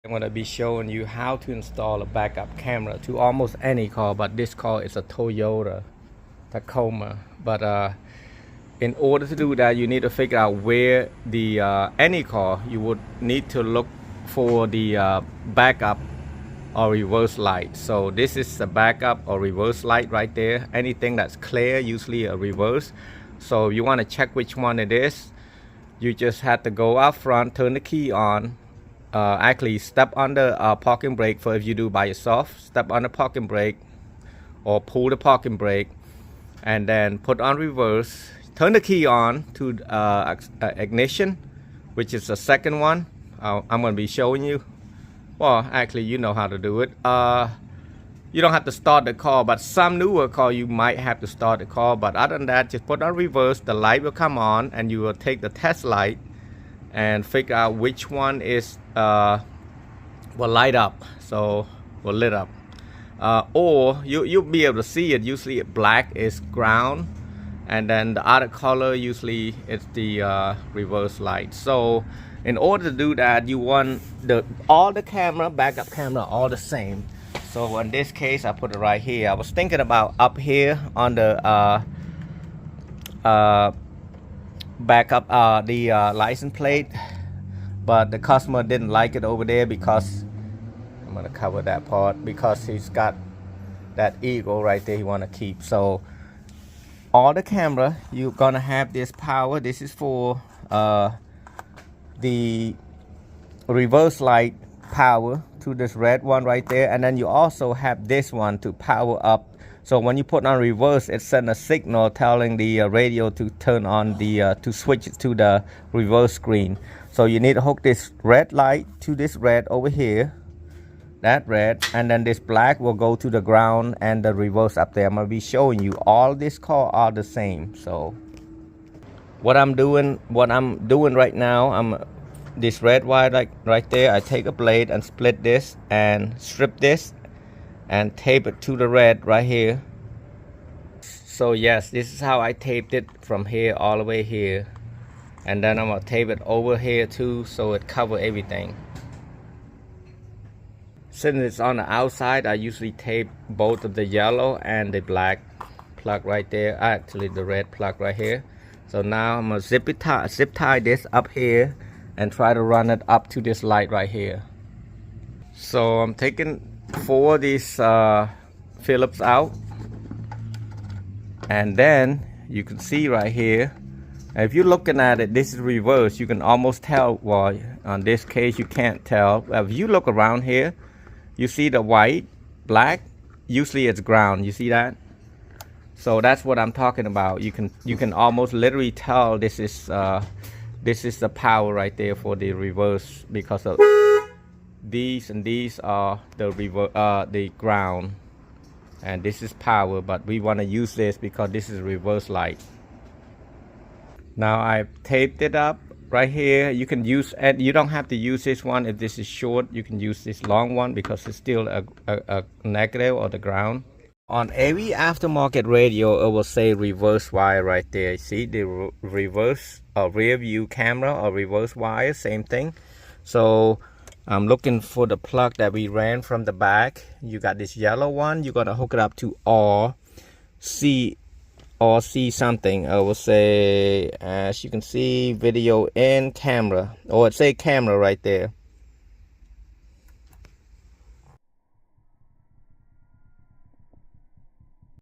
I'm going to be showing you how to install a backup camera to almost any car, but this car is a Toyota Tacoma. But in order to do that, you need to figure out where the any car you would need to look for the backup or reverse light. So this is the backup or reverse light right there. Anything that's clear, usually a reverse. So you want to check which one it is. You just have to go out front, turn the key on. Actually step on the parking brake for if you do by yourself. Step on the parking brake or pull the parking brake and then put on reverse. Turn the key on to ignition, which is the second one. I'm going to be showing you. Well, actually you know how to do it. You don't have to start the car, but some newer car you might have to start the car. But other than that, just put on reverse, the light will come on and you will take the test light and figure out which one is will light up, so will lit up, or you'll be able to see it. Usually black is ground and then the other color usually it's the reverse light. So in order to do that, you want all the camera, backup camera, all the same. So in this case I put it right here. I was thinking about up here on the backup the license plate, but the customer didn't like it over there because I'm gonna cover that part because he's got that eagle right there he want to keep. So all the camera, you're gonna have this power. This is for the reverse light power to this red one right there, and then you also have this one to power up. So when you put on reverse, it sends a signal telling the radio to turn on the to switch it to the reverse screen. So you need to hook this red light to this red over here, that red, and then this black will go to the ground and the reverse up there. I'm gonna be showing you all this car are the same. So what I'm doing right now, this red wire like right there, I take a blade and split this and strip this and tape it to the red right here. So yes, this is how I taped it from here all the way here, and then I'm gonna tape it over here too so it cover everything. Since it's on the outside, I usually tape both of the yellow and the black plug right there, actually the red plug right here. So now I'm gonna zip tie this up here and try to run it up to this light right here. So I'm taking 4 of these Phillips out, and then you can see right here, if you're looking at it, this is reverse. You can almost tell. Well, on this case you can't tell. If you look around here, you see the white, black, usually it's ground. You see that? So that's what I'm talking about. You can almost literally tell this is the power right there for the reverse, because of these, and these are the ground, and this is power, but we want to use this because this is reverse light. Now I've taped it up right here. You can use, and you don't have to use this one if this is short. You can use this long one because it's still a negative or the ground. On every aftermarket radio, it will say reverse wire right there. See the reverse rear view camera or reverse wire, same thing. So I'm looking for the plug that we ran from the back. You got this yellow one. You're gonna hook it up to RC something. I will say, as you can see, video and camera, or it say camera right there.